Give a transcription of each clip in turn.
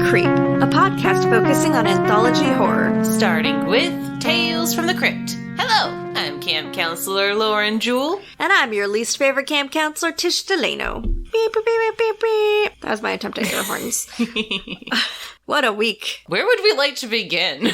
Creep, a podcast focusing on anthology horror. Starting with Tales from the Crypt. Hello, I'm Camp Counselor Lauren Jewell. And I'm your least favorite camp counselor, Tish, DeLano. Beep, beep, beep, beep, beep, beep. That was my attempt at air horns. What a week. Where would we like to begin?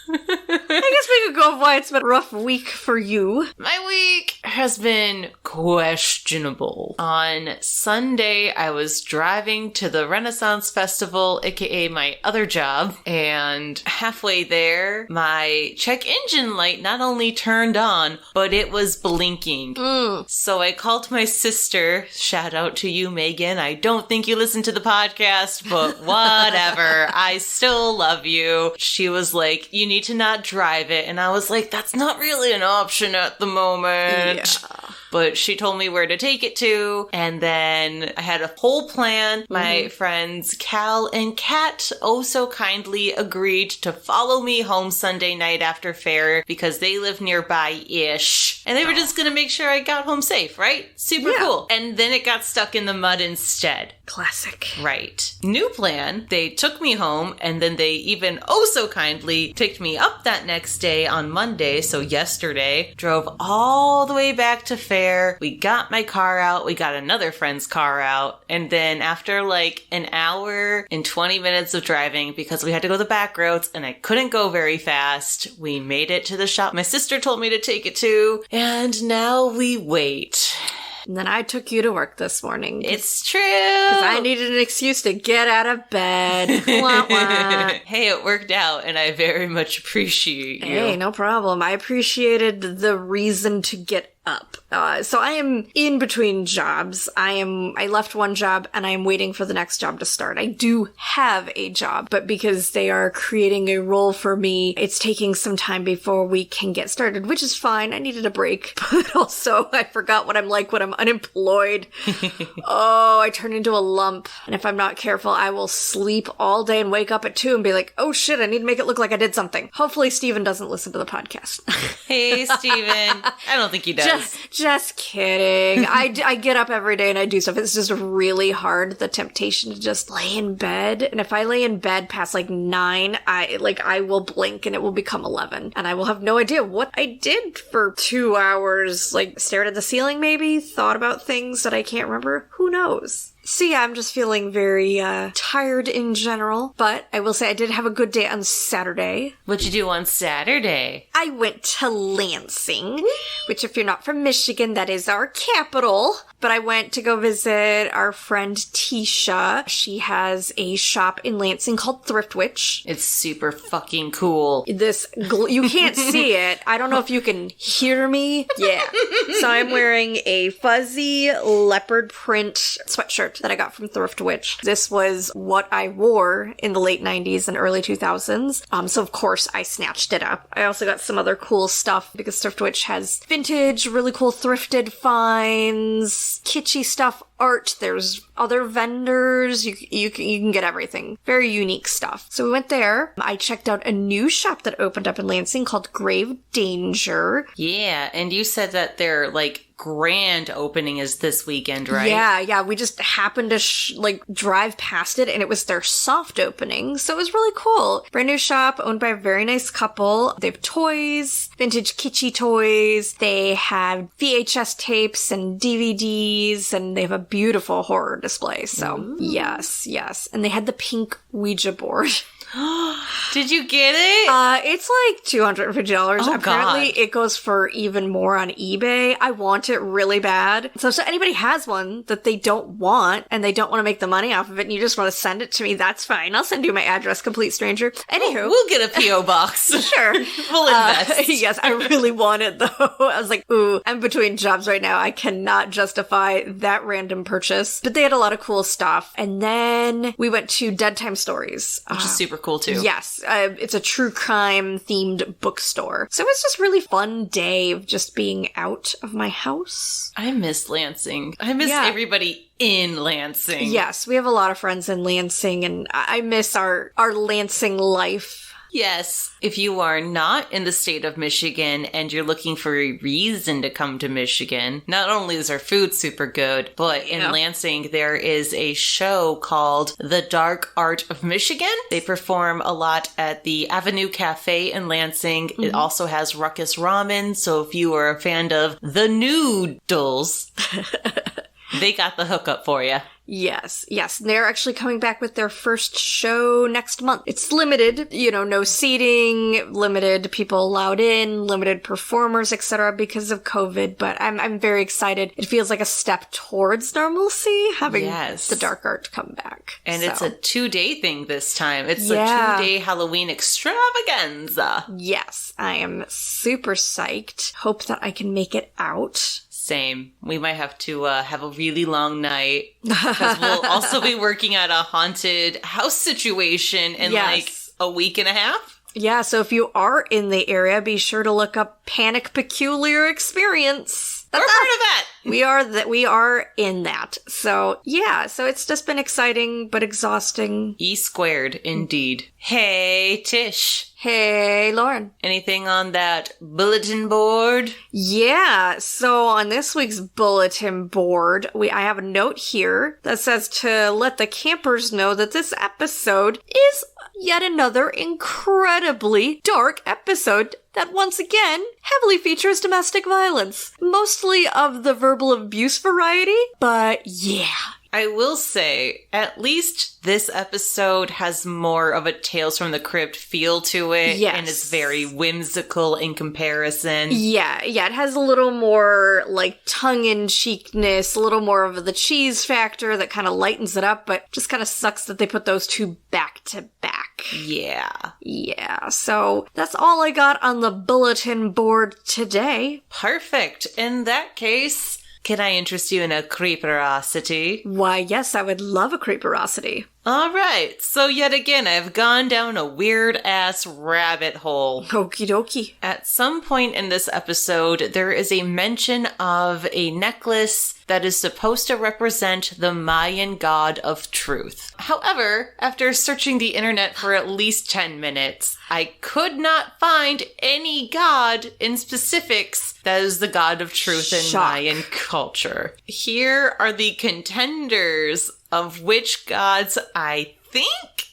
I guess we could go of why it's been a rough week for you. My week has been questionable. On Sunday, I was driving to the Renaissance Festival, aka my other job, and halfway there, my check engine light not only turned on, but it was blinking. So I called my sister. Shout out to you, Megan. I don't think you listen to the podcast, but whatever. I still love you. She was like, you need to not drive it. And I was like, that's not really an option at the moment. Yeah. But she told me where to take it to, and then I had a whole plan. My friends Cal and Kat oh so kindly agreed to follow me home Sunday night after fair because they live nearby-ish. And they were just going to make sure I got home safe, right? Super cool. And then it got stuck in the mud instead. Classic. Right. New plan, they took me home, and then they even oh so kindly picked me up that next day on Monday, so yesterday, drove all the way back to fair. We got my car out, we got another friend's car out, and then after like an hour and 20 minutes of driving, because we had to go the back roads and I couldn't go very fast, we made it to the shop my sister told me to take it to, and now we wait. And then I took you to work this morning. It's true. Because I needed an excuse to get out of bed. Wah, wah. Hey, it worked out, and I very much appreciate you. Hey, no problem. I appreciated the reason to get up. So I am in between jobs. I left one job and I am waiting for the next job to start. I do have a job, but because they are creating a role for me, it's taking some time before we can get started, which is fine. I needed a break, but also I forgot what I'm like when I'm unemployed. Oh, I turn into a lump. And if I'm not careful, I will sleep all day and wake up at 2 and be like, oh shit, I need to make it look like I did something. Hopefully Steven doesn't listen to the podcast. Hey, Steven. I don't think he does. Just kidding. I get up every day and I do stuff. It's just really hard, the temptation to just lay in bed. And if I lay in bed past like 9, I will blink and it will become 11. And I will have no idea what I did for 2 hours. Like, stared at the ceiling maybe, thought about things that I can't remember. Who knows? So yeah, I'm just feeling very tired in general, but I will say I did have a good day on Saturday. What'd you do on Saturday? I went to Lansing, which if you're not from Michigan, that is our capital. But I went to go visit our friend Tisha. She has a shop in Lansing called Thrift Witch. It's super fucking cool. You can't see it. I don't know if you can hear me. Yeah. So I'm wearing a fuzzy leopard print sweatshirt that I got from Thrift Witch. This was what I wore in the late 90s and early 2000s. So of course I snatched it up. I also got some other cool stuff because Thrift Witch has vintage, really cool thrifted finds, kitschy stuff, art. There's other vendors. You can get everything. Very unique stuff. So we went there. I checked out a new shop that opened up in Lansing called Grave Danger. Yeah, and you said that their grand opening is this weekend, right? Yeah. We just happened to drive past it, and it was their soft opening, so it was really cool. Brand new shop owned by a very nice couple. They have toys, vintage kitschy toys. They have VHS tapes and DVDs, and they have a beautiful horror display. So yes. And they had the pink Ouija board. Did you get it? It's like $250. Oh, apparently God. It goes for even more on eBay. I want it really bad. So anybody has one that they don't want and they don't want to make the money off of it and you just want to send it to me, that's fine. I'll send you my address, complete stranger. Anywho. We'll get a P.O. box. Sure. We'll invest. Yes, I really want it though. I was like, ooh, I'm between jobs right now. I cannot justify that random purchase. But they had a lot of cool stuff. And then we went to Dead Time Stories. Which is super cool too. Yes. It's a true crime themed bookstore. So it was just a really fun day of just being out of my house. I miss Lansing. I miss everybody in Lansing. Yes, we have a lot of friends in Lansing, and I miss our Lansing life. Yes, if you are not in the state of Michigan and you're looking for a reason to come to Michigan, not only is our food super good, but in Lansing there is a show called The Dark Art of Michigan. They perform a lot at the Avenue Cafe in Lansing. Mm-hmm. It also has Ruckus Ramen, so if you are a fan of the noodles, they got the hookup for you. Yes. They're actually coming back with their first show next month. It's limited, no seating, limited people allowed in, limited performers, etc. because of COVID, but I'm very excited. It feels like a step towards normalcy, having the dark art come back. And it's a 2-day thing this time. It's a 2-day Halloween extravaganza. Yes, I am super psyched. Hope that I can make it out. Same. We might have to have a really long night because we'll also be working at a haunted house situation in like a week and a half. Yeah, so if you are in the area, be sure to look up Panic Peculiar Experience. We're part of that. We are in that. So so it's just been exciting but exhausting. E² indeed. Hey, Tish. Hey, Lauren. Anything on that bulletin board? Yeah, so on this week's bulletin board, I have a note here that says to let the campers know that this episode is yet another incredibly dark episode that once again heavily features domestic violence. Mostly of the verbal abuse variety, but yeah. I will say, at least this episode has more of a Tales from the Crypt feel to it. Yes. And is very whimsical in comparison. Yeah, it has a little more, tongue-in-cheekness, a little more of the cheese factor that kind of lightens it up, but just kind of sucks that they put those two back to back. Yeah, so that's all I got on the bulletin board today. Perfect. In that case, can I interest you in a creeperosity? Why, yes, I would love a creeperosity. All right, so yet again, I've gone down a weird-ass rabbit hole. Okie dokie. At some point in this episode, there is a mention of a necklace that is supposed to represent the Mayan god of truth. However, after searching the internet for at least 10 minutes, I could not find any god in specifics that is the god of truth in Mayan culture. Here are the contenders of which gods I think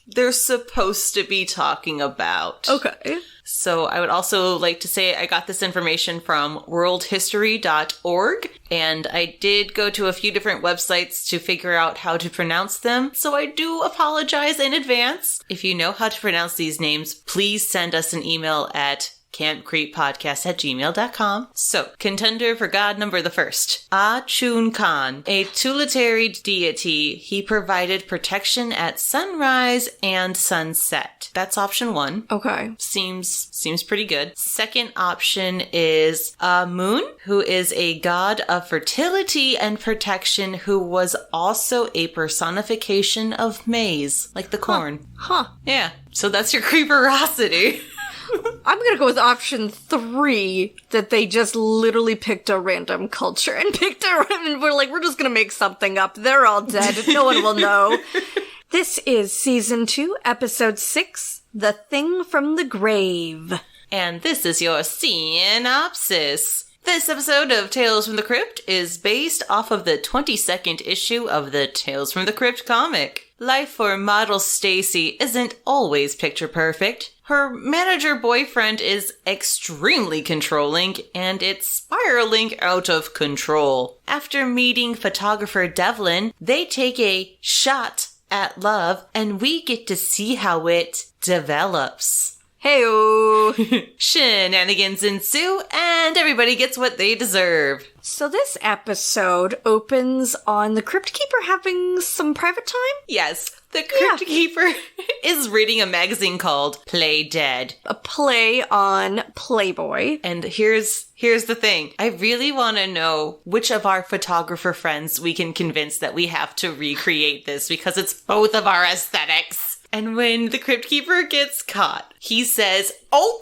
they're supposed to be talking about. Okay. So I would also like to say I got this information from worldhistory.org, and I did go to a few different websites to figure out how to pronounce them, so I do apologize in advance. If you know how to pronounce these names, please send us an email at campcreeppodcast@gmail.com. So, contender for god number the first, Achun Khan, a tutelary deity. He provided protection at sunrise and sunset. That's option 1. Okay. Seems pretty good. Second option is Amun, who is a god of fertility and protection who was also a personification of maize, like the corn. Huh. Yeah. So that's your creeperosity. I'm gonna go with option 3, that they just literally picked a random culture and we're just gonna make something up. They're all dead. No one will know. This is season 2, episode 6, The Thing from the Grave. And this is your synopsis. This episode of Tales from the Crypt is based off of the 22nd issue of the Tales from the Crypt comic. Life for model Stacy isn't always picture perfect. Her manager boyfriend is extremely controlling, and it's spiraling out of control. After meeting photographer Devlin, they take a shot at love, and we get to see how it develops. Hey-o! Shenanigans ensue, and everybody gets what they deserve. So this episode opens on the Crypt Keeper having some private time? Yes, the Crypt Keeper is reading a magazine called Play Dead. A play on Playboy. And here's the thing. I really want to know which of our photographer friends we can convince that we have to recreate this, because it's both of our aesthetics. And when the Crypt Keeper gets caught, he says, Oh!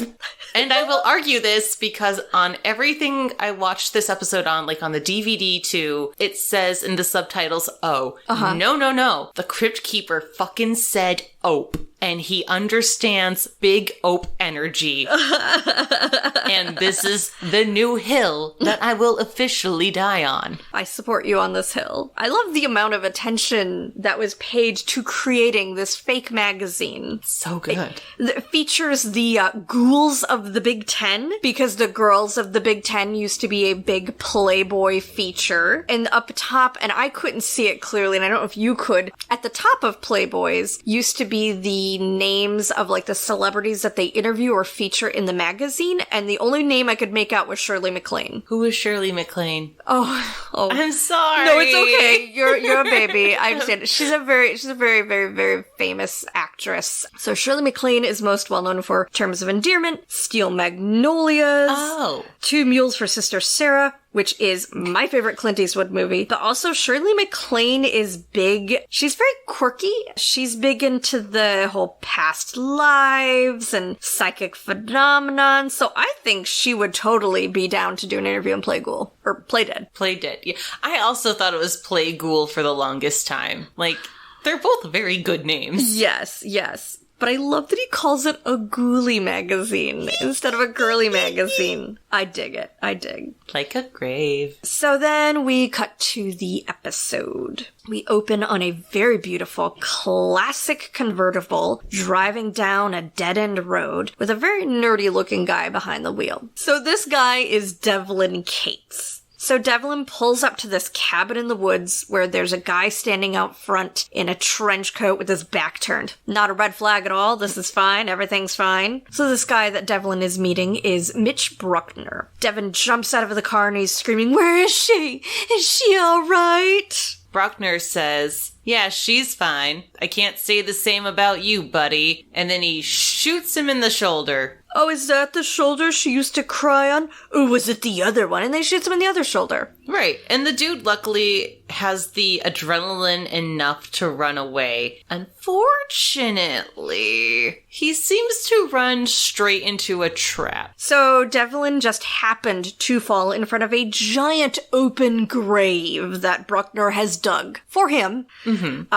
And I will argue this because on everything I watched this episode on, like on the DVD too, it says in the subtitles, oh. No. The Crypt Keeper fucking said ope. And he understands big ope energy. And this is the new hill that I will officially die on. I support you on this hill. I love the amount of attention that was paid to creating this fake magazine. So good. It features the ghouls of the Big Ten, because the girls of the Big Ten used to be a big Playboy feature. And up top, and I couldn't see it clearly, and I don't know if you could, at the top of Playboys used to be the names of like the celebrities that they interview or feature in the magazine, and the only name I could make out was Shirley MacLaine. Who is Shirley MacLaine? Oh, I'm sorry. No, it's okay. You're a baby. I understand. She's a very, very famous actress. So Shirley MacLaine is most well known for Terms of Endearment, Steel Magnolias, Two Mules for Sister Sarah, which is my favorite Clint Eastwood movie. But also Shirley MacLaine is big. She's very quirky. She's big into the whole past lives and psychic phenomenon. So I think she would totally be down to do an interview and play ghoul. Or play dead. Play dead, yeah. I also thought it was play ghoul for the longest time. Like, they're both very good names. Yes. But I love that he calls it a ghouly magazine instead of a girly magazine. I dig it. I dig. Like a grave. So then we cut to the episode. We open on a very beautiful, classic convertible driving down a dead-end road with a very nerdy-looking guy behind the wheel. So this guy is Devlin Cates. So Devlin pulls up to this cabin in the woods where there's a guy standing out front in a trench coat with his back turned. Not a red flag at all. This is fine. Everything's fine. So this guy that Devlin is meeting is Mitch Bruckner. Devlin jumps out of the car and he's screaming, "Where is she? Is she all right?" Bruckner says, "Yeah, she's fine. I can't say the same about you, buddy." And then he shoots him in the shoulder. "Oh, is that the shoulder she used to cry on? Or was it the other one?" And they shoots him in the other shoulder. Right. And the dude luckily has the adrenaline enough to run away. Unfortunately, he seems to run straight into a trap. So Devlin just happened to fall in front of a giant open grave that Bruckner has dug for him.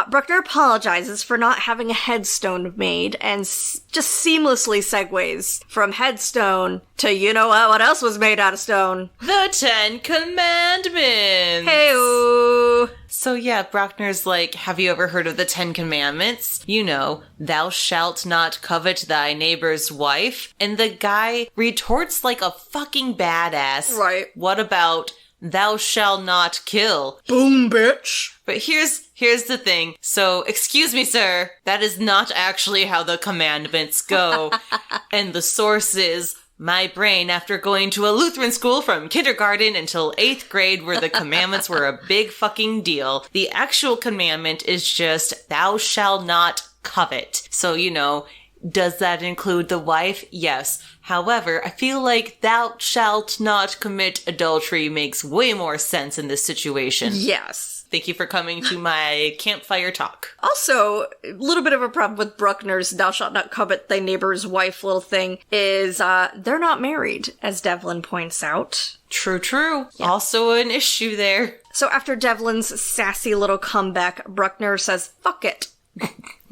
Bruckner apologizes for not having a headstone made and just seamlessly segues from headstone to, you know what else was made out of stone? The 10 Commandments! Hey-o! So yeah, Bruckner's like, have you ever heard of the 10 Commandments? You know, thou shalt not covet thy neighbor's wife. And the guy retorts like a fucking badass. Right. What about thou shalt not kill? Boom, bitch! But here's the thing. So, excuse me, sir. That is not actually how the commandments go. And the source is my brain after going to a Lutheran school from kindergarten until 8th grade where the commandments were a big fucking deal. The actual commandment is just thou shalt not covet. So, you know, does that include the wife? Yes. However, I feel like thou shalt not commit adultery makes way more sense in this situation. Yes. Thank you for coming to my campfire talk. Also, a little bit of a problem with Bruckner's thou shalt not covet thy neighbor's wife little thing is they're not married, as Devlin points out. True. Yeah. Also an issue there. So after Devlin's sassy little comeback, Bruckner says, "Fuck it,"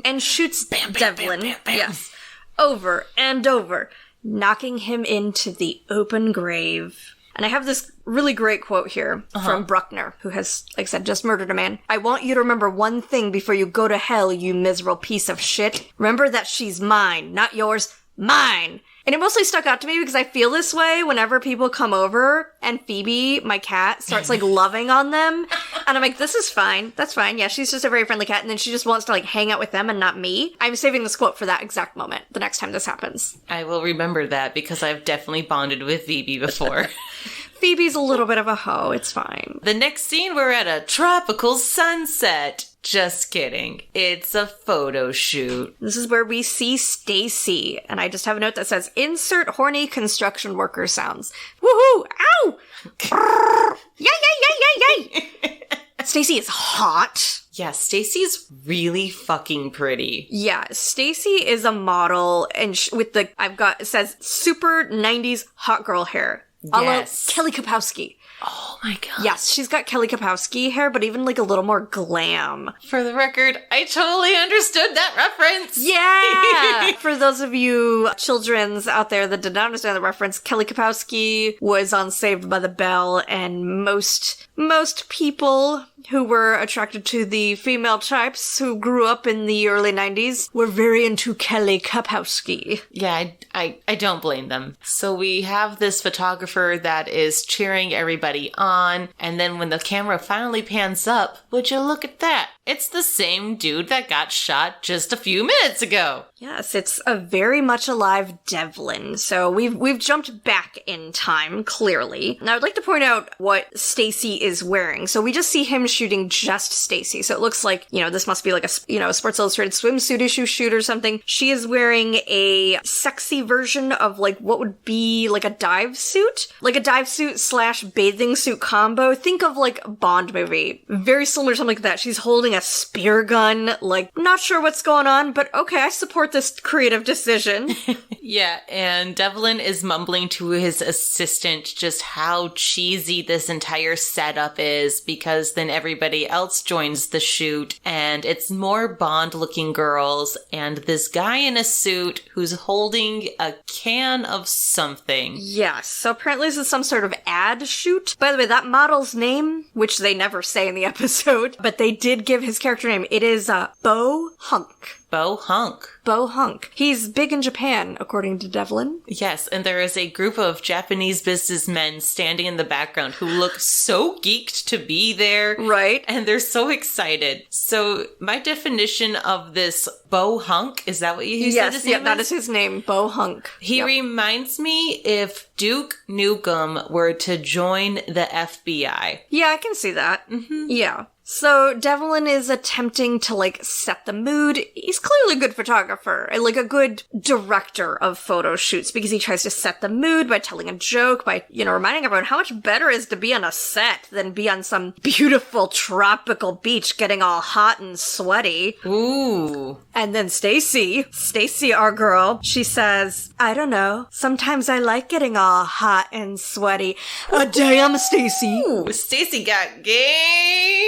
and shoots Devlin, yes, over and over, knocking him into the open grave. And I have this really great quote here from Bruckner, who has, like I said, just murdered a man. "I want you to remember one thing before you go to hell, you miserable piece of shit. Remember that she's mine, not yours, mine." And it mostly stuck out to me because I feel this way whenever people come over and Phoebe, my cat, starts like loving on them. And I'm like, this is fine. That's fine. Yeah, she's just a very friendly cat. And then she just wants to like hang out with them and not me. I'm saving this quote for that exact moment the next time this happens. I will remember that because I've definitely bonded with Phoebe before. Phoebe's a little bit of a hoe. It's fine. The next scene, we're at a tropical sunset. Just kidding. It's a photo shoot. This is where we see Stacy, and I just have a note that says, "Insert horny construction worker sounds." Woohoo! Ow! Yay! Stacy is hot. Yeah, Stacy's really fucking pretty. Yeah, Stacy is a model, and with the, it says super 90s hot girl hair. Yes. A la Kelly Kapowski. Oh my god. Yes, she's got Kelly Kapowski hair, but even like a little more glam. For the record, I totally understood that reference. Yeah! For those of you childrens out there that did not understand the reference, Kelly Kapowski was on Saved by the Bell, and most people who were attracted to the female types who grew up in the early 90s were very into Kelly Kapowski. Yeah, I don't blame them. So we have this photographer that is cheering everybody on, and then when the camera finally pans up, would you look at that? It's the same dude that got shot just a few minutes ago. Yes, it's a very much alive Devlin. So we've jumped back in time, clearly. Now I'd like to point out what Stacy is wearing. So we just see him shooting just Stacy. So it looks like, this must be like a Sports Illustrated swimsuit issue shoot or something. She is wearing a sexy version of like what would be like a dive suit. Like a dive suit / bathing suit combo. Think of like a Bond movie. Very similar to something like that. She's holding a spear gun. Like, not sure what's going on, but okay, I support this creative decision. Yeah, and Devlin is mumbling to his assistant just how cheesy this entire setup is, because then everybody else joins the shoot, and it's more Bond-looking girls, and this guy in a suit who's holding a can of something. Yes, so apparently this is some sort of ad shoot. By the way, that model's name, which they never say in the episode, but they did give his character name. It is Bo Hunk. Bo Hunk. Bo Hunk. He's big in Japan, according to Devlin. Yes, and there is a group of Japanese businessmen standing in the background who look so geeked to be there. Right. And they're so excited. So my definition of this Bo Hunk, is that what you said his name Yes, that is his name, Bo Hunk. He reminds me if Duke Nukem were to join the FBI. Yeah, I can see that. Mm-hmm. Yeah. So Devlin is attempting to, like, set the mood. He's clearly a good photographer, like a good director of photo shoots, because he tries to set the mood by telling a joke, by, reminding everyone how much better it is to be on a set than be on some beautiful tropical beach getting all hot and sweaty. Ooh. And then Stacy, our girl, she says, I don't know, sometimes I like getting all hot and sweaty. Damn, Stacy. Ooh, Stacy got game.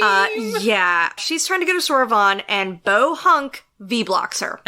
Yeah, she's trying to get a swerve on, and Bo Hunk V-blocks her.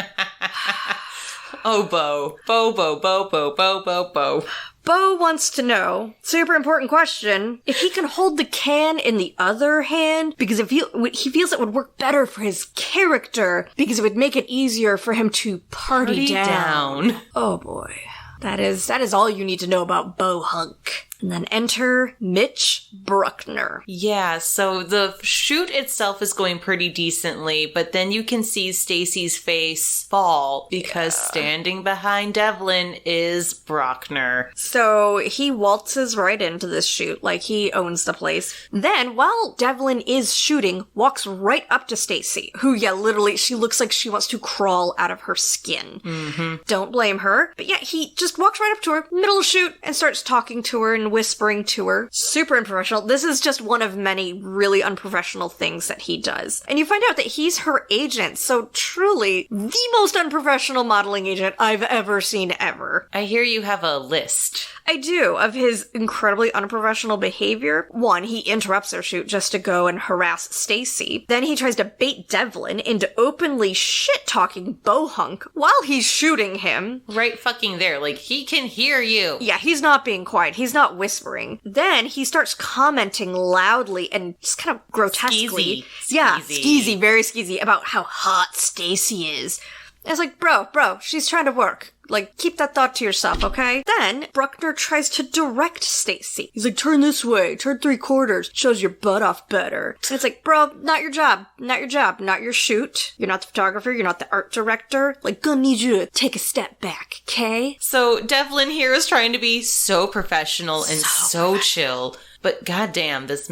Oh, Bo. Bo. Bo wants to know, super important question, if he can hold the can in the other hand, because he feels it would work better for his character, because it would make it easier for him to party down. Oh boy. That is all you need to know about Bo Hunk. And then enter Mitch Bruckner. Yeah, so the shoot itself is going pretty decently, but then you can see Stacy's face fall because standing behind Devlin is Bruckner. So he waltzes right into this shoot like he owns the place. Then, while Devlin is shooting, walks right up to Stacy, who, literally, she looks like she wants to crawl out of her skin. Mm-hmm. Don't blame her. But yeah, he just walks right up to her, middle of shoot, and starts talking to her and whispering to her. Super unprofessional. This is just one of many really unprofessional things that he does. And you find out that he's her agent, so truly the most unprofessional modeling agent I've ever seen ever. I hear you have a list. I do, of his incredibly unprofessional behavior. One, he interrupts their shoot just to go and harass Stacy. Then he tries to bait Devlin into openly shit-talking Bo Hunk while he's shooting him. Right fucking there. Like, he can hear you. Yeah, he's not being quiet. He's not whispering. Then he starts commenting loudly and just kind of grotesquely. Yeah, skeezy, very skeezy, about how hot Stacy is. And it's like, bro, she's trying to work. Like, keep that thought to yourself, okay? Then, Bruckner tries to direct Stacy. He's like, turn this way, turn 3/4, shows your butt off better. And it's like, bro, not your job, not your shoot. You're not the photographer, you're not the art director. Like, gonna need you to take a step back, okay? So, Devlin here is trying to be so professional and so chill. But goddamn, this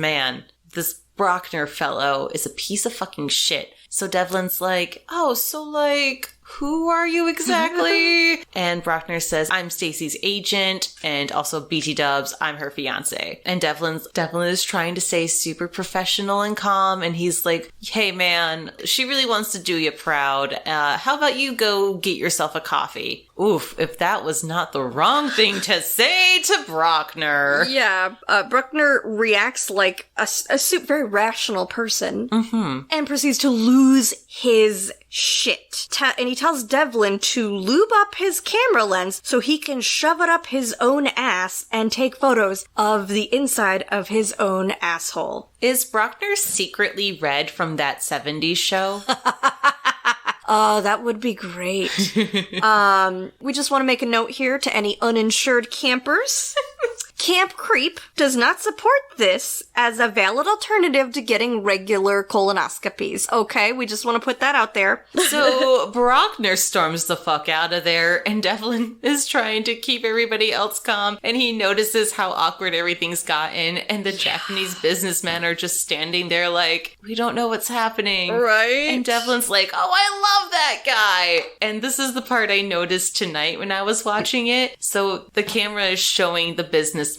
Bruckner fellow is a piece of fucking shit. So Devlin's like, who are you exactly? And Bruckner says, I'm Stacy's agent, and also BT Dubs, I'm her fiance. And Devlin is trying to stay super professional and calm, and he's like, hey man, she really wants to do you proud. How about you go get yourself a coffee? Oof, if that was not the wrong thing to say to Bruckner. Yeah, Bruckner reacts like a very rational person and proceeds to lose his shit. And he tells Devlin to lube up his camera lens so he can shove it up his own ass and take photos of the inside of his own asshole. Is Bruckner secretly red from that 70s show? Oh, that would be great. We just want to make a note here to any uninsured campers. Camp Creep does not support this as a valid alternative to getting regular colonoscopies. Okay, we just want to put that out there. So Bruckner storms the fuck out of there, and Devlin is trying to keep everybody else calm, and he notices how awkward everything's gotten, and the Japanese businessmen are just standing there like, we don't know what's happening. Right. And Devlin's like, oh, I love that guy. And this is the part I noticed tonight when I was watching it. So the camera is showing the businessmen,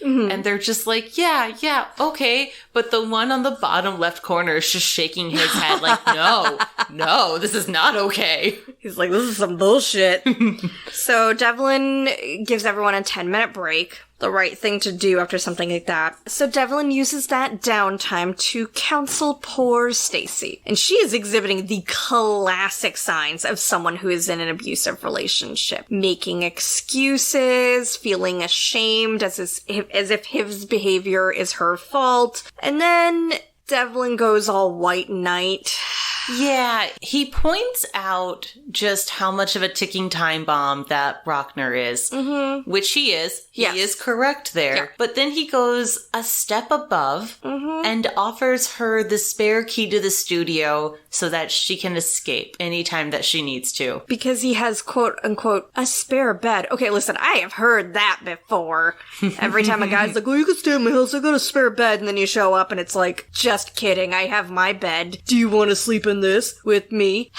and they're just like, yeah, okay. But the one on the bottom left corner is just shaking his head like, no, this is not okay. He's like, this is some bullshit. So Devlin gives everyone a 10-minute break. The right thing to do after something like that. So Devlin uses that downtime to counsel poor Stacy. And she is exhibiting the classic signs of someone who is in an abusive relationship. Making excuses, feeling ashamed as if his behavior is her fault. And then Devlin goes all white knight. Yeah, he points out just how much of a ticking time bomb that Bruckner is, which he is. He is correct there. Yeah. But then he goes a step above and offers her the spare key to the studio so that she can escape anytime that she needs to. Because he has, quote unquote, a spare bed. Okay, listen, I have heard that before. Every time a guy's like, oh, you can stay at my house, I got a spare bed. And then you show up and it's like, just kidding, I have my bed. Do you want to sleep in this with me?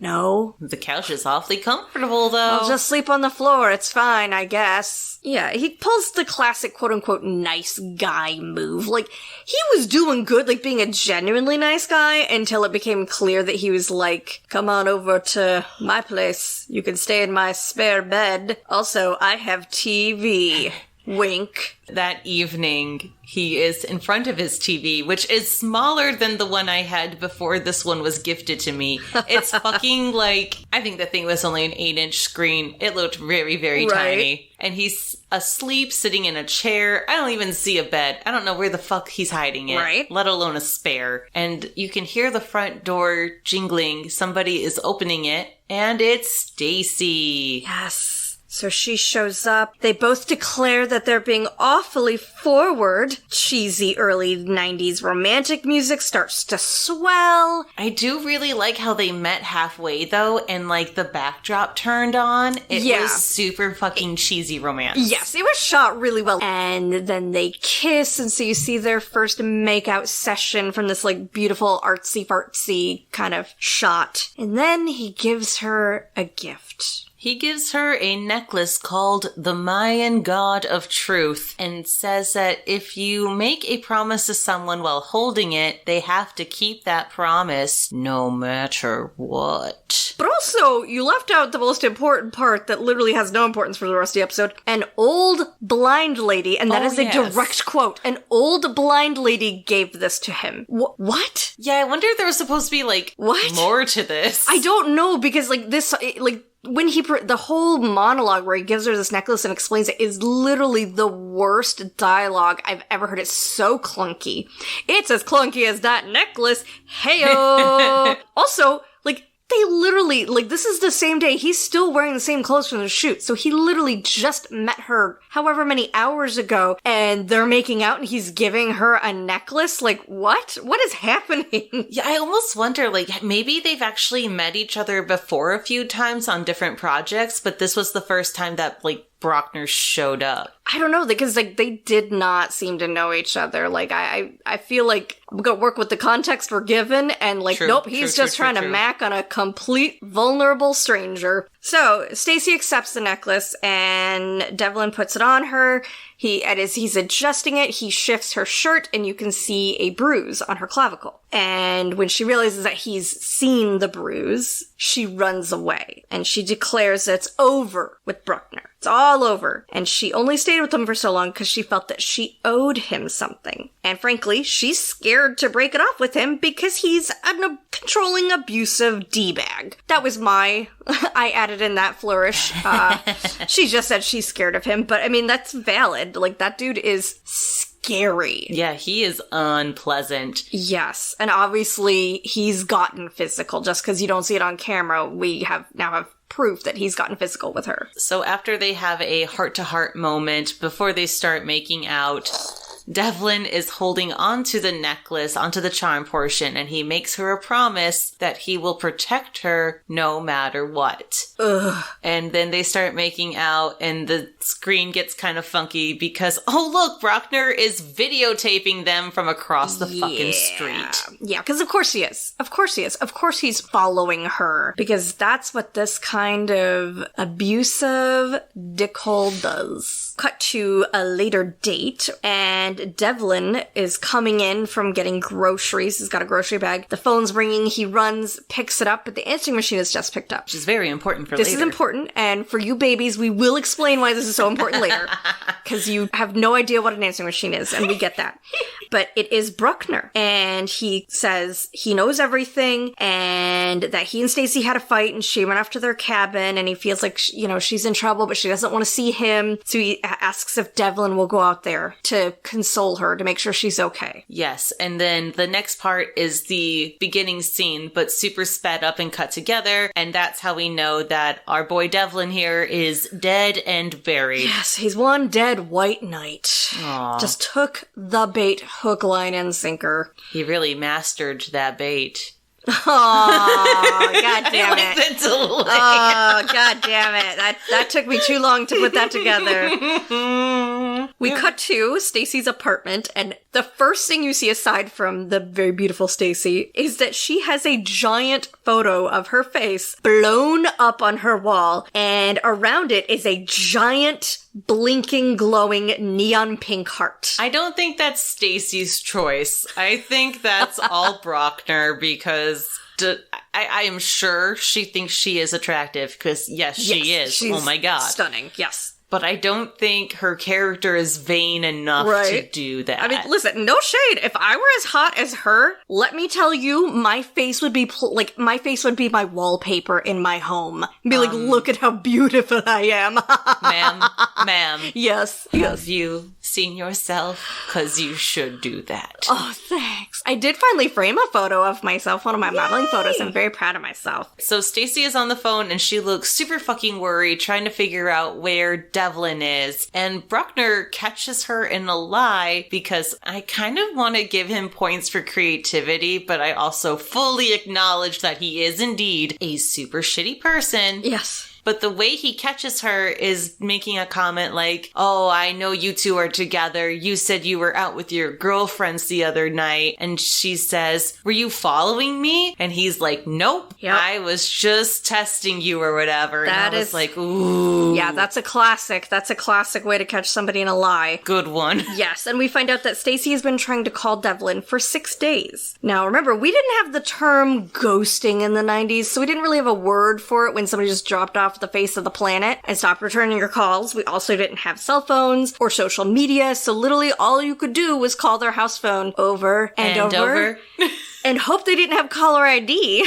No. The couch is awfully comfortable, though. I'll just sleep on the floor. It's fine, I guess. Yeah, he pulls the classic quote-unquote nice guy move. Like, he was doing good, like, being a genuinely nice guy until it became clear that he was like, come on over to my place. You can stay in my spare bed. Also, I have TV. Wink. That evening, he is in front of his TV, which is smaller than the one I had before this one was gifted to me. It's fucking like, I think the thing was only an 8-inch screen. It looked very, very tiny. And he's asleep, sitting in a chair. I don't even see a bed. I don't know where the fuck he's hiding it, let alone a spare. And you can hear the front door jingling. Somebody is opening it, and it's Stacy. Yes. So she shows up. They both declare that they're being awfully forward. Cheesy early 90s romantic music starts to swell. I do really like how they met halfway, though, and, like, the backdrop turned on. It was super fucking cheesy romance. Yes, it was shot really well. And then they kiss, and so you see their first makeout session from this, like, beautiful artsy-fartsy kind of shot. And then he gives her a gift. He gives her a necklace called the Mayan God of Truth and says that if you make a promise to someone while holding it, they have to keep that promise no matter what. But also, you left out the most important part that literally has no importance for the rest of the episode. An old blind lady, and that is a direct quote, an old blind lady gave this to him. What? Yeah, I wonder if there was supposed to be, like, more to this. I don't know, because, like, this, like, when the whole monologue where he gives her this necklace and explains it is literally the worst dialogue I've ever heard. It's so clunky. It's as clunky as that necklace. Heyo! Also, like, they literally, like, this is the same day. He's still wearing the same clothes from the shoot. So he literally just met her however many hours ago, and they're making out, and he's giving her a necklace. Like, what? What is happening? Yeah, I almost wonder, like, maybe they've actually met each other before a few times on different projects, but this was the first time that, like, Bruckner showed up? I don't know, because like they did not seem to know each other. Like I feel like I'm gonna work with the context we're given, and like nope, he's just trying to mac on a complete vulnerable stranger. So Stacy accepts the necklace, and Devlin puts it on her. As he's adjusting it, he shifts her shirt, and you can see a bruise on her clavicle. And when she realizes that he's seen the bruise, she runs away, and she declares that it's over with Bruckner. It's all over. And she only stayed with him for so long because she felt that she owed him something. And frankly, she's scared to break it off with him because he's a controlling, abusive D-bag. That was I added in that flourish. She just said she's scared of him, but I mean, that's valid. Like, that dude is scary. Yeah, he is unpleasant. Yes, and obviously he's gotten physical. Just because you don't see it on camera, we now have proof that he's gotten physical with her. So after they have a heart-to-heart moment, before they start making out, Devlin is holding onto the necklace, onto the charm portion, and he makes her a promise that he will protect her no matter what. Ugh. And then they start making out, and the screen gets kind of funky because, oh look, Bruckner is videotaping them from across the fucking street. Yeah, because of course he is. Of course he is. Of course he's following her, because that's what this kind of abusive dickhole does. Cut to a later date, and Devlin is coming in from getting groceries. He's got a grocery bag. The phone's ringing. He runs, picks it up, but the answering machine is just picked up. Which is very important for later. This is important, and for you babies, we will explain why this is so important later, because you have no idea what an answering machine is, and we get that. But it is Bruckner, and he says he knows everything, and that he and Stacy had a fight, and she went off to their cabin, and he feels like, she's in trouble, but she doesn't want to see him, so he asks if Devlin will go out there to console her, to make sure she's okay. Yes, and then the next part is the beginning scene, but super sped up and cut together, and that's how we know that our boy Devlin here is dead and buried. Yes, he's one dead white knight. Aww. Just took the bait, hook, line, and sinker. He really mastered that bait. Oh, god damn it. Like the delay. Oh, god damn it. That took me too long to put that together. We cut to Stacy's apartment, and the first thing you see aside from the very beautiful Stacy is that she has a giant photo of her face blown up on her wall, and around it is a giant blinking, glowing neon pink heart. I don't think that's Stacy's choice. I think that's all Bruckner, because I am sure she thinks she is attractive, because yes, she is. She's oh my god. Stunning, yes. But I don't think her character is vain enough to do that. I mean, listen, no shade. If I were as hot as her, let me tell you, my face would be my wallpaper in my home. Be like, look at how beautiful I am. Ma'am. Yes. Have you seen yourself? Because you should do that. Oh, thanks. I did finally frame a photo of myself, one of my modeling photos. I'm very proud of myself. So Stacy is on the phone, and she looks super fucking worried, trying to figure out where Devlin is, and Bruckner catches her in a lie, because I kind of want to give him points for creativity, but I also fully acknowledge that he is indeed a super shitty person. Yes. But the way he catches her is making a comment like, oh, I know you two are together. You said you were out with your girlfriends the other night. And she says, were you following me? And he's like, nope. Yep. I was just testing you or whatever. And I was like, ooh. Yeah, that's a classic. That's a classic way to catch somebody in a lie. Good one. Yes, and we find out that Stacy has been trying to call Devlin for 6 days. Now, remember, we didn't have the term ghosting in the 90s, so we didn't really have a word for it when somebody just dropped off the face of the planet and stopped returning your calls. We also didn't have cell phones or social media, so literally all you could do was call their house phone over and over. And hope they didn't have caller ID.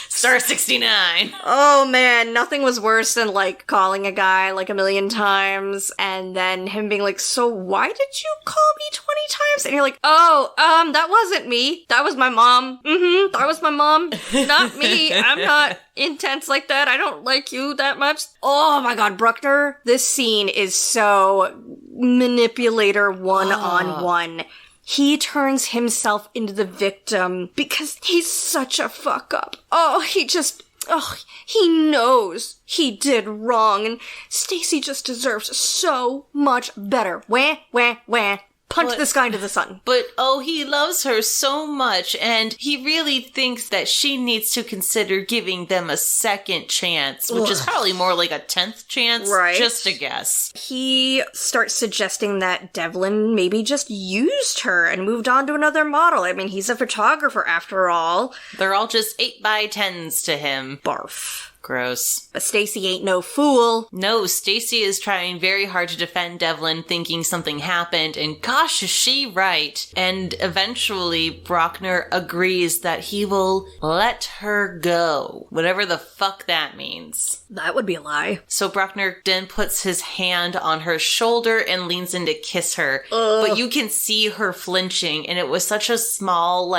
Star 69. Oh man, nothing was worse than like calling a guy like a million times and then him being like, so why did you call me 20 times? And you're like, oh, that wasn't me. That was my mom. That was my mom. Not me. I'm not intense like that. I don't like you that much. Oh my god, Bruckner. This scene is so manipulator one-on-one. He turns himself into the victim because he's such a fuck up. Oh, he just Ugh, he knows he did wrong, and Stacy just deserves so much better. Wah, wah, wah. Punch this guy into the sun. But, he loves her so much, and he really thinks that she needs to consider giving them a second chance, which is probably more like a 10th chance, right? Just a guess. He starts suggesting that Devlin maybe just used her and moved on to another model. I mean, he's a photographer after all. They're all just 8x10s to him. Barf. Gross. But Stacy ain't no fool. No, Stacy is trying very hard to defend Devlin, thinking something happened, and gosh, is she right. And eventually, Bruckner agrees that he will let her go. Whatever the fuck that means. That would be a lie. So Bruckner then puts his hand on her shoulder and leans in to kiss her. But you can see her flinching, and it was such a small,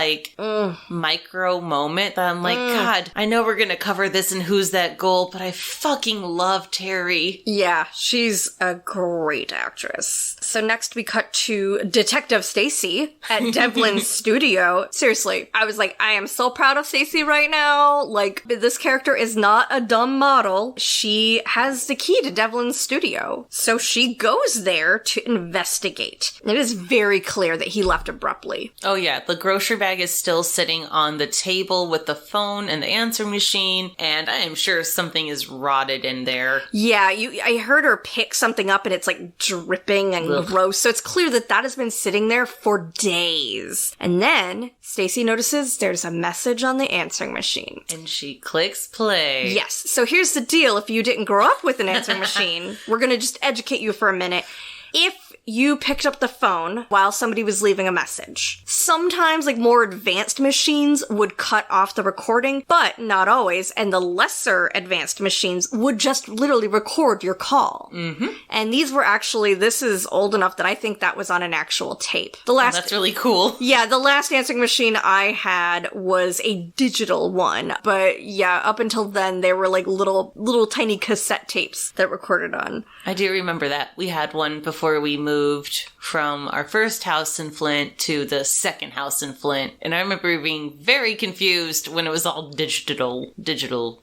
micro moment that I'm like, God, I know we're gonna cover this in Who's That Ghoul, but I fucking love Terry. Yeah, she's a great actress. So next we cut to Detective Stacy at Devlin's studio. Seriously, I was like, I am so proud of Stacy right now. Like, this character is not a dumb model. She has the key to Devlin's studio. So she goes there to investigate. It is very clear that he left abruptly. Oh yeah, the grocery bag is still sitting on the table with the phone and the answering machine, and I am sure something is rotted in there. Yeah, I heard her pick something up and it's like dripping and gross. So it's clear that has been sitting there for days. And then Stacy notices there's a message on the answering machine. And she clicks play. Yes. So here's the deal. If you didn't grow up with an answering machine, we're going to just educate you for a minute. If you picked up the phone while somebody was leaving a message. Sometimes, more advanced machines would cut off the recording, but not always, and the lesser advanced machines would just literally record your call. Mm-hmm. And this is old enough that I think that was on an actual tape. That's really cool. Yeah, the last answering machine I had was a digital one, but yeah, up until then, they were little tiny cassette tapes that recorded on. I do remember that. We had one before we moved from our first house in Flint to the second house in Flint. And I remember being very confused when it was all digital. Digital.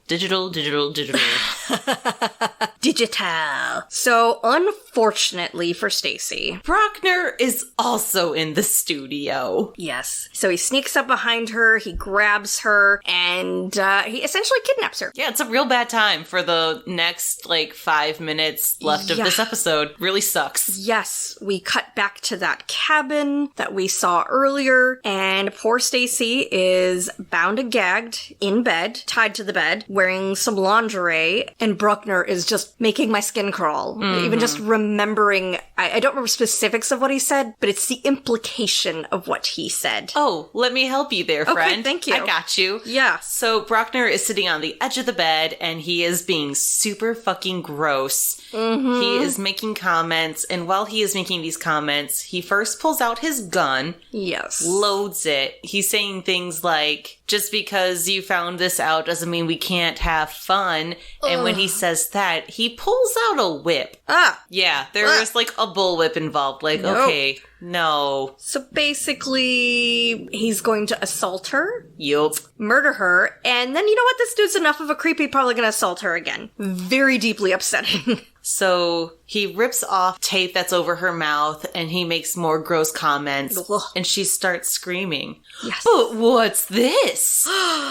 So, unfortunately for Stacy, Bruckner is also in the studio. Yes. So he sneaks up behind her, he grabs her, and he essentially kidnaps her. Yeah, it's a real bad time for the next, 5 minutes left of this episode. Really sucks. Yes. We cut back to that cabin that we saw earlier, and poor Stacy is bound and gagged in bed, tied to the bed, wearing some lingerie, and Bruckner is just making my skin crawl. Mm-hmm. Even just remembering, I don't remember specifics of what he said, but it's the implication of what he said. Oh, let me help you there, friend. Okay, thank you. I got you. Yeah. So Bruckner is sitting on the edge of the bed, and he is being super fucking gross. Mm-hmm. He is making comments, and while he is making these comments, he first pulls out his gun. Yes. Loads it. He's saying things like, just because you found this out doesn't mean we can't have fun. And when he says that, he pulls out a whip. Yeah, there's a bullwhip involved. Nope. Okay, no. So basically, he's going to assault her. Yup. Murder her. And then, you know what? This dude's enough of a creep, he's probably going to assault her again. Very deeply upsetting. So he rips off tape that's over her mouth and he makes more gross comments. Ugh. And she starts screaming. Yes. But what's this?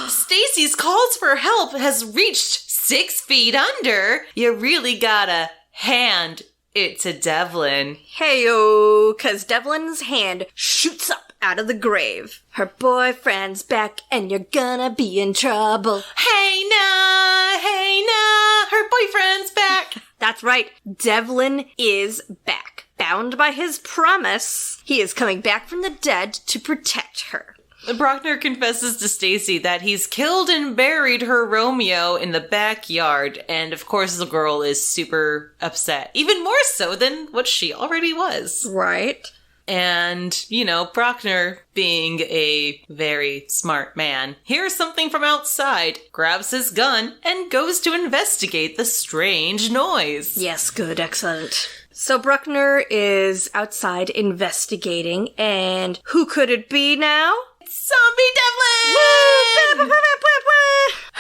Stacy's calls for help has reached 6 feet under. You really gotta hand it to Devlin. Heyo, 'cause Devlin's hand shoots up out of the grave. Her boyfriend's back and you're gonna be in trouble. Hey nah, her boyfriend's back. That's right, Devlin is back. Bound by his promise, he is coming back from the dead to protect her. Bruckner confesses to Stacy that he's killed and buried her Romeo in the backyard, and of course the girl is super upset. Even more so than what she already was. Right. And, Bruckner, being a very smart man, hears something from outside, grabs his gun, and goes to investigate the strange noise. Yes, good, excellent. So Bruckner is outside investigating, and who could it be now? Zombie Devlin! Woo!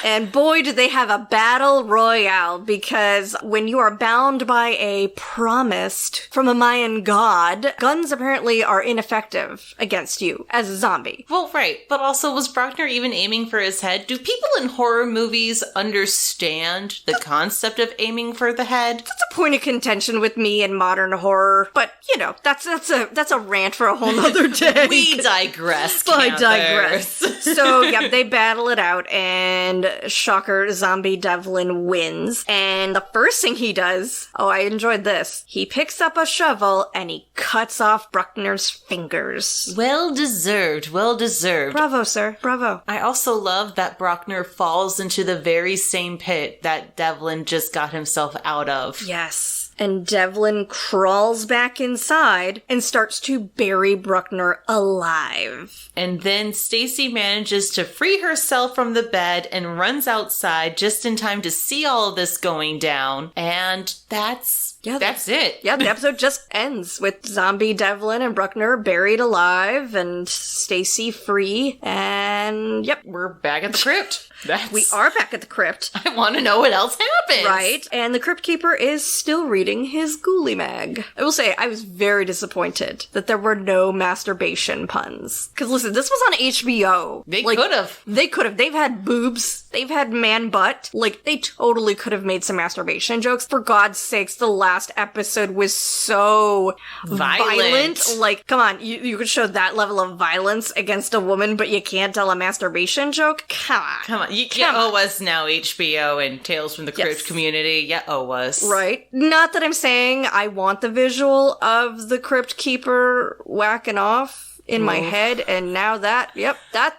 And boy, did they have a battle royale, because when you are bound by a promised from a Mayan god, guns apparently are ineffective against you as a zombie. Well, right. But also, was Bruckner even aiming for his head? Do people in horror movies understand the concept of aiming for the head? That's a point of contention with me in modern horror, but, you know, that's a rant for a whole nother day. We digress, I digress. So, yeah, they battle it out, and shocker, zombie Devlin wins. And the first thing he does, oh, I enjoyed this. He picks up a shovel and he cuts off Bruckner's fingers. Well deserved, well deserved. Bravo, sir. Bravo. I also love that Bruckner falls into the very same pit that Devlin just got himself out of. Yes. And Devlin crawls back inside and starts to bury Bruckner alive. And then Stacy manages to free herself from the bed and runs outside just in time to see all of this going down. And that's it. Yeah, the episode just ends with zombie Devlin and Bruckner buried alive and Stacy free. And yep, we're back at the crypt. We are back at the crypt. I want to know what else happens. Right. And the Crypt Keeper is still reading his ghoulie mag. I will say, I was very disappointed that there were no masturbation puns. Because listen, this was on HBO. They could have. They could have. They've had boobs. They've had man butt. Like, they totally could have made some masturbation jokes. For God's sakes, the last episode was so violent. Like, come on, you could show that level of violence against a woman, but you can't tell a masturbation joke? Come on. Come on. You owe us now, HBO and Tales from the Crypt community. You owe us. Right. Not that I'm saying I want the visual of the Crypt Keeper whacking off in my head, and now that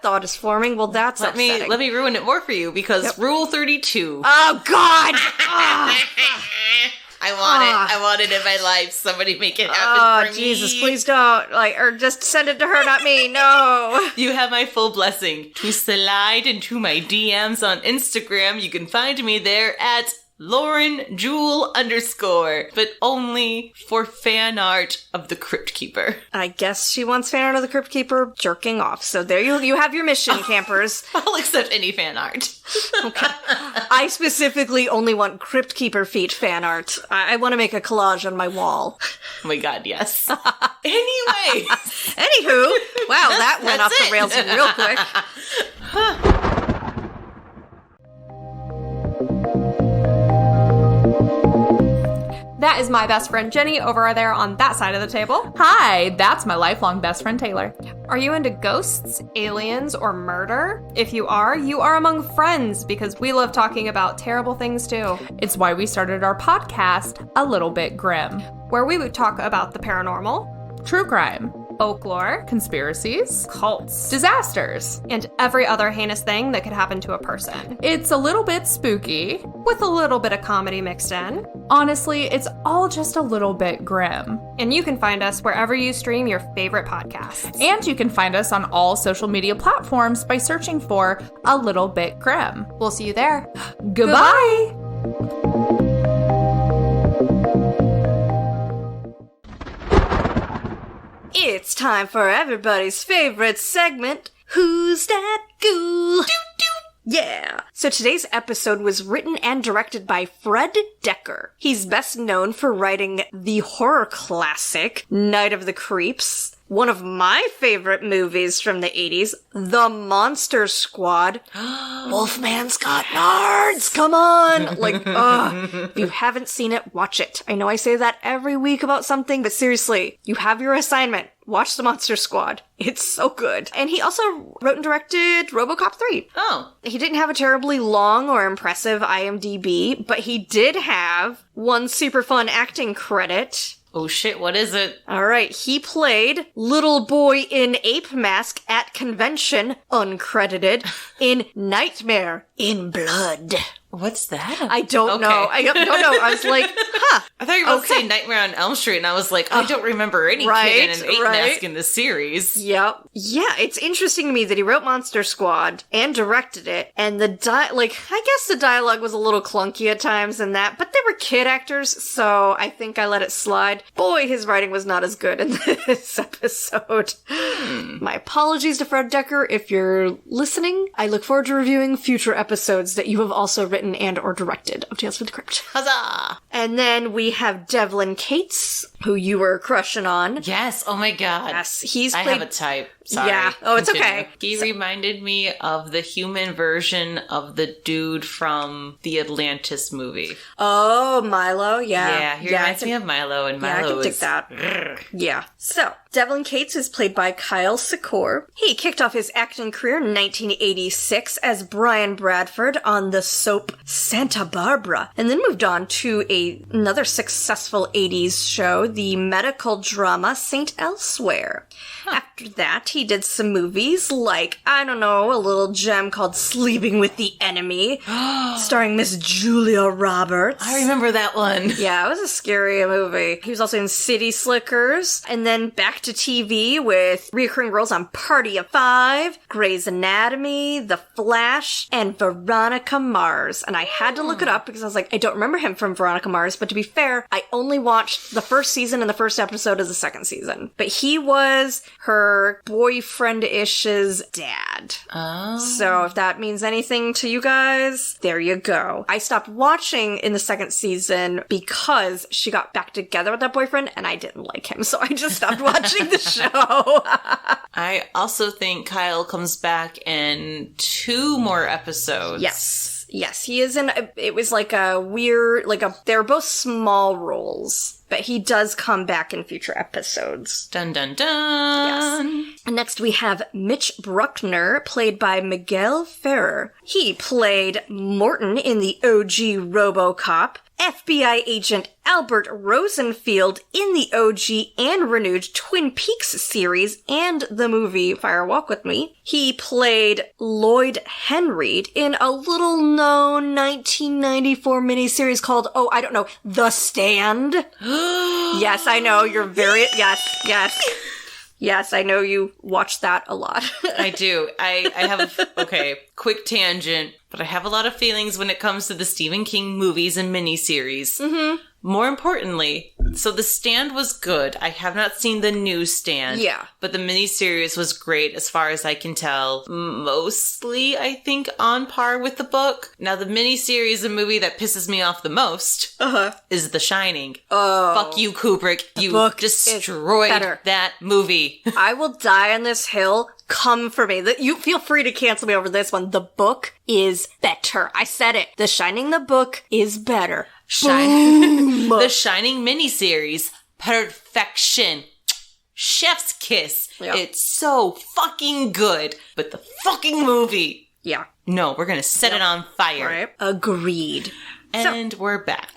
thought is forming. Well, that's upsetting. Let me ruin it more for you, because Rule 32. Oh, God! I want it in my life. Somebody make it happen for me. Oh, Jesus, please don't. Or just send it to her, not me. No. You have my full blessing to slide into my DMs on Instagram. You can find me there at Jewell_, but only for fan art of the Crypt Keeper. I guess she wants fan art of the Crypt Keeper jerking off. So there you have your mission, campers. I'll accept any fan art. Okay. I specifically only want Crypt Keeper feet fan art. I want to make a collage on my wall. Oh my God, yes. Anyways. Anywho, wow, that went off the rails real quick. That is my best friend Jenny over there on that side of the table. Hi, that's my lifelong best friend Taylor. Are you into ghosts, aliens, or murder? If you are among friends, because we love talking about terrible things too. It's why we started our podcast, A Little Bit Grim, where we would talk about the paranormal, true crime, folklore, conspiracies, cults, disasters, and every other heinous thing that could happen to a person. It's a little bit spooky, with a little bit of comedy mixed in. Honestly, it's all just a little bit grim. And you can find us wherever you stream your favorite podcasts. And you can find us on all social media platforms by searching for A Little Bit Grim. We'll see you there. Goodbye! It's time for everybody's favorite segment, Who's That Ghoul? Yeah. So today's episode was written and directed by Fred Decker. He's best known for writing the horror classic, Night of the Creeps, one of my favorite movies from the 80s, The Monster Squad. Wolfman's got nards! Come on! If you haven't seen it, watch it. I know I say that every week about something, but seriously, you have your assignment. Watch The Monster Squad. It's so good. And he also wrote and directed RoboCop 3. Oh. He didn't have a terribly long or impressive IMDb, but he did have one super fun acting credit. Oh shit, what is it? Alright, he played Little Boy in Ape Mask at Convention, uncredited, in Nightmare in Blood. What's that? I don't know. I don't know. I was like, I thought you were going to say Nightmare on Elm Street, and I was like, I don't remember any kid in an 8 mask in this series. Yep. Yeah, it's interesting to me that he wrote Monster Squad and directed it, and I guess the dialogue was a little clunky at times and that, but they were kid actors, so I think I let it slide. Boy, his writing was not as good in this episode. My apologies to Fred Decker if you're listening. I look forward to reviewing future episodes that you have also written and or directed of Tales from the Crypt. Huzzah! And then we have Devlin Cates, who you were crushing on. Yes, oh my god. Yes, he's I played... have a type. Sorry. Yeah. Oh, it's Continue. okay. He reminded me of the human version of the dude from the Atlantis movie. Oh, Milo, yeah. Yeah, he reminds me of Milo, and Milo I can dig is... that. Yeah. So, Devlin Cates is played by Kyle Secor. He kicked off his acting career in 1986 as Brian Bradford on the soap Santa Barbara, and then moved on to another successful 80s show, the medical drama St. Elsewhere. After that, he did some movies like, I don't know, a little gem called Sleeping with the Enemy, starring Miss Julia Roberts. I remember that one. Yeah, it was a scary movie. He was also in City Slickers, and then back to TV with recurring roles on Party of Five, Grey's Anatomy, The Flash, and Veronica Mars. And I had to look it up because I was like, I don't remember him from Veronica Mars, but to be fair, I only watched the first season and the first episode of the second season. But he was her boyfriend-ish's dad. Oh. So if that means anything to you guys, there you go. I stopped watching in the second season because she got back together with that boyfriend and I didn't like him. So I just stopped watching the show. I also think Kyle comes back in 2 more episodes. Yes, he is in, it was like a weird, they're both small roles, but he does come back in future episodes. Dun dun dun! Yes. And next we have Mitch Bruckner, played by Miguel Ferrer. He played Morton in the OG RoboCop, FBI agent Albert Rosenfield in the OG and renewed Twin Peaks series and the movie Fire Walk With Me. He played Lloyd Henry in a little-known 1994 miniseries called, The Stand. Yes, I know, you're very... Yes. Yes, I know you watch that a lot. I do. I have, quick tangent, but I have a lot of feelings when it comes to the Stephen King movies and miniseries. Mm-hmm. More importantly, so The Stand was good. I have not seen the new Stand. Yeah. But the miniseries was great as far as I can tell. Mostly, I think, on par with the book. Now, the miniseries, the movie that pisses me off the most, is The Shining. Oh. Fuck you, Kubrick. You destroyed that movie. I will die on this hill. Come for me. You feel free to cancel me over this one. The book is better. I said it. The Shining, the book is better. The Shining miniseries. Perfection. Chef's kiss. Yep. It's so fucking good. But the fucking movie. Yeah. No, we're gonna set it on fire. Right. Agreed. And we're back.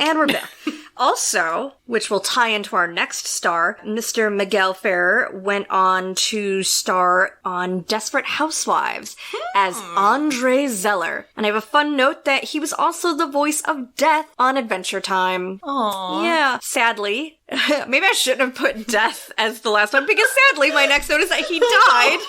Also, which will tie into our next star, Mr. Miguel Ferrer went on to star on Desperate Housewives as Andre Zeller. And I have a fun note that he was also the voice of Death on Adventure Time. Aww. Yeah. Sadly. Maybe I shouldn't have put Death as the last one, because sadly my next note is that he died.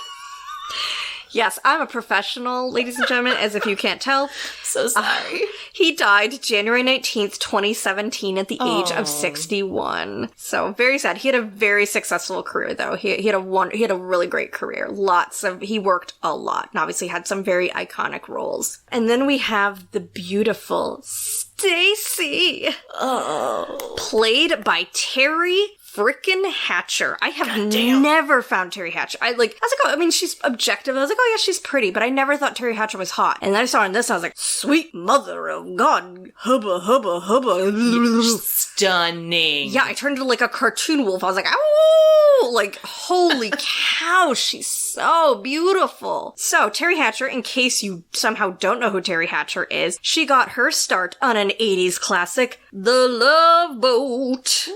Yes, I'm a professional, ladies and gentlemen, as if you can't tell. So sorry. He died January 19th, 2017 at the age of 61. So very sad. He had a very successful career, though. He had a really great career. He worked a lot, and obviously had some very iconic roles. And then we have the beautiful Stacy. Played by Terry frickin' Hatcher. I have never found Terry Hatcher. I was like, she's objective. I was like, oh yeah, she's pretty, but I never thought Terry Hatcher was hot. And then I saw her in this, and I was like, sweet mother of God, hubba, hubba, hubba. Stunning. Yeah, I turned into like a cartoon wolf. I was like, oh, like, holy cow, she's so beautiful. So, Terry Hatcher, in case you somehow don't know who Terry Hatcher is, she got her start on an 80s classic, The Love Boat.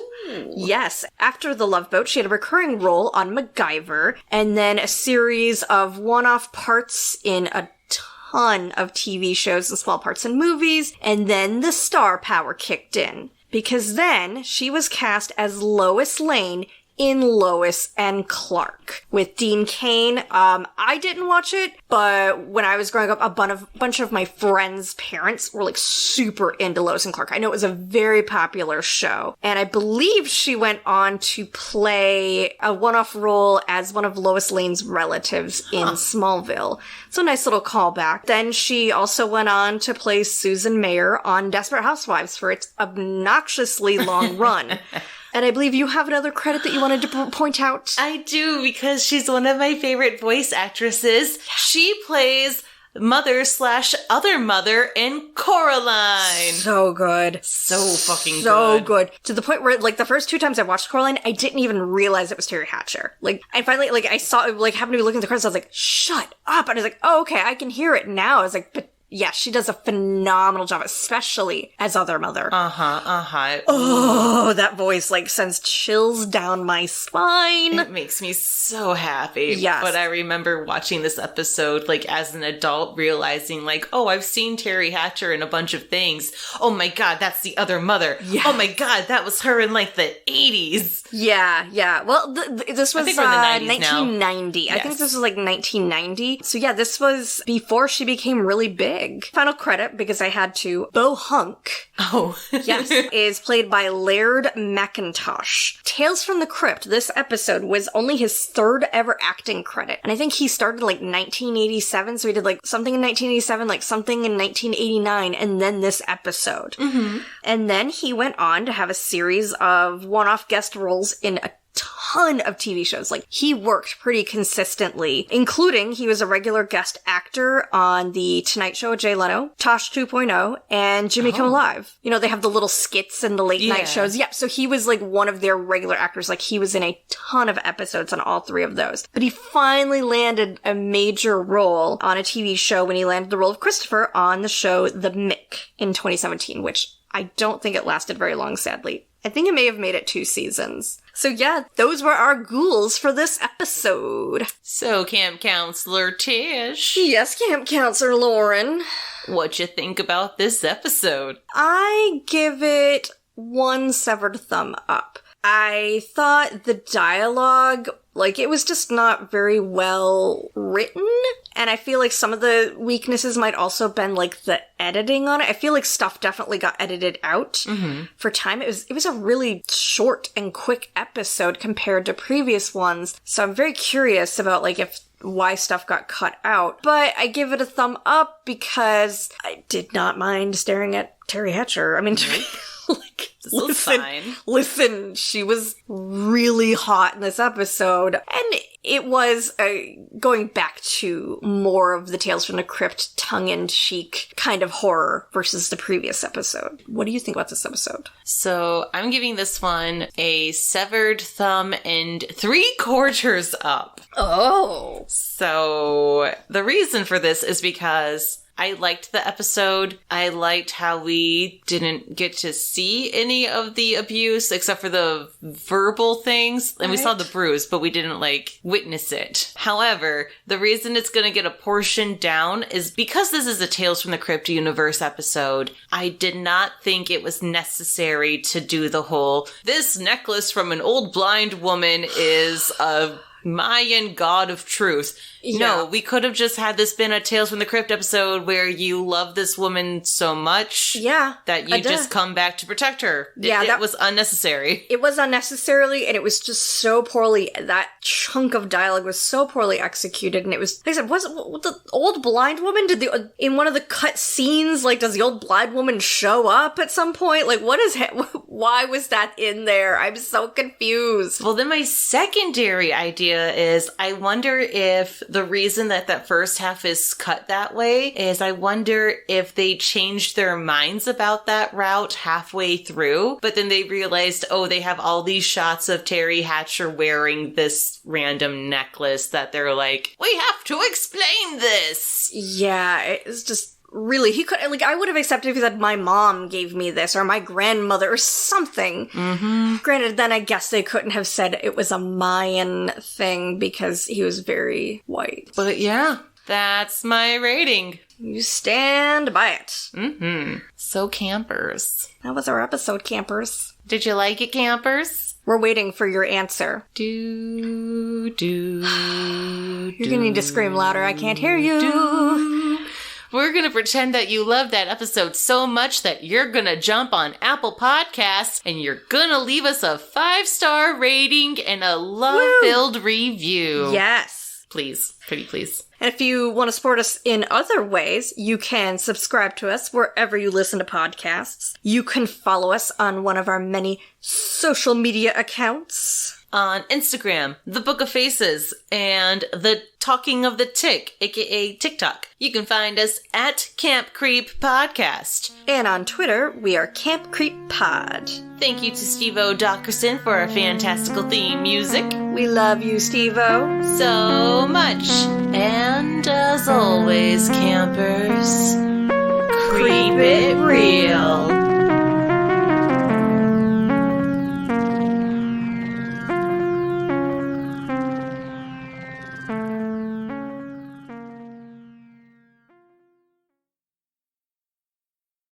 Yes. After The Love Boat, she had a recurring role on MacGyver, and then a series of one-off parts in a ton of TV shows and small parts in movies, and then the star power kicked in. because then she was cast as Lois Lane in Lois and Clark with Dean Cain. I didn't watch it, but when I was growing up, a bunch of my friends' parents were like super into Lois and Clark. I know it was a very popular show, and I believe she went on to play a one-off role as one of Lois Lane's relatives in Smallville. It's a nice little callback. Then she also went on to play Susan Mayer on Desperate Housewives for its obnoxiously long run. And I believe you have another credit that you wanted to point out. I do, because she's one of my favorite voice actresses. She plays mother/other mother in Coraline. So good. So fucking good. So good. To the point where, like, the first 2 times I watched Coraline, I didn't even realize it was Terry Hatcher. Like, I finally, like, I saw it, like, happened to be looking at the credits, I was like, shut up! And I was like, oh, okay, I can hear it now. I was like, but yeah, she does a phenomenal job, especially as Other Mother. Oh, that voice, like, sends chills down my spine. It makes me so happy. Yes. But I remember watching this episode, like, as an adult, realizing, like, oh, I've seen Terry Hatcher in a bunch of things. Oh my god, that's the Other Mother. Yeah. Oh my god, that was her in, like, the 80s. Yeah. Well, this was I think we're in the 90s 1990. Now. I think this was, like, 1990. So yeah, this was before she became really big. Final credit, because I had to. Bo Hunk. Oh. Yes, is played by Laird McIntosh. Tales from the Crypt, this episode, was only his 3rd ever acting credit. And I think he started like 1987, so he did like something in 1987, like something in 1989, and then this episode. Mm-hmm. And then he went on to have a series of one-off guest roles in a ton of TV shows. Like, he worked pretty consistently, including he was a regular guest actor on The Tonight Show with DeLano, Tosh 2.0, and Jimmy Kimmel Live. You know, they have the little skits and the late night shows. Yep, so he was like one of their regular actors. Like, he was in a ton of episodes on all 3 of those. But he finally landed a major role on a TV show when he landed the role of Christopher on the show The Mick in 2017, which I don't think it lasted very long, sadly. I think it may have made it 2 seasons. So yeah, those were our ghouls for this episode. So, Camp Counselor Tish. Yes, Camp Counselor Lauren. What you think about this episode? I give it 1 severed thumb up. I thought the dialogue, like, it was just not very well written. And I feel like some of the weaknesses might also have been, like, the editing on it. I feel like stuff definitely got edited out for time. It was a really short and quick episode compared to previous ones. So I'm very curious about, like, why stuff got cut out. But I give it a thumb up because I did not mind staring at Terry Hatcher. I mean, like, listen, she was really hot in this episode. And it was going back to more of the Tales from the Crypt tongue-in-cheek kind of horror versus the previous episode. What do you think about this episode? So I'm giving this one a severed thumb and 3/4 up. Oh. So the reason for this is because I liked the episode. I liked how we didn't get to see any of the abuse except for the verbal things. And we saw the bruise, but we didn't, like, witness it. However, the reason it's going to get a portion down is because this is a Tales from the Crypt universe episode. I did not think it was necessary to do the whole, this necklace from an old blind woman is a Mayan god of truth. Yeah. No, we could have just had this been a Tales from the Crypt episode where you love this woman so much that you just come back to protect her. Yeah, that was unnecessary. It was unnecessarily, and it was just so poorly, that chunk of dialogue was so poorly executed, and it was, like I said, was the old blind woman, in one of the cut scenes, like, does the old blind woman show up at some point? Like, why was that in there? I'm so confused. Well, then my secondary idea is, I wonder if the reason that first half is cut that way is I wonder if they changed their minds about that route halfway through, but then they realized, oh, they have all these shots of Terry Hatcher wearing this random necklace that they're like, we have to explain this. Yeah, it's just really, he could, like, I would have accepted if he said, my mom gave me this, or my grandmother, or something. Mm-hmm. Granted, then I guess they couldn't have said it was a Mayan thing, because he was very white. But yeah. That's my rating. You stand by it. Mm-hmm. So, campers. That was our episode, campers. Did you like it, campers? We're waiting for your answer. You're You're gonna need to scream louder. I can't hear you. We're gonna pretend that you loved that episode so much that you're gonna jump on Apple Podcasts and you're gonna leave us a 5-star rating and a love-filled review. Yes. Please. Pretty please. And if you want to support us in other ways, you can subscribe to us wherever you listen to podcasts. You can follow us on one of our many social media accounts. On Instagram, The Book of Faces, and The Talking of the Tick, aka TikTok. You can find us at Camp Creep Podcast. And on Twitter, we are Camp Creep Pod. Thank you to Steve-O Dockerson for our fantastical theme music. We love you, Steve-O. So much. And as always, campers, creep it real.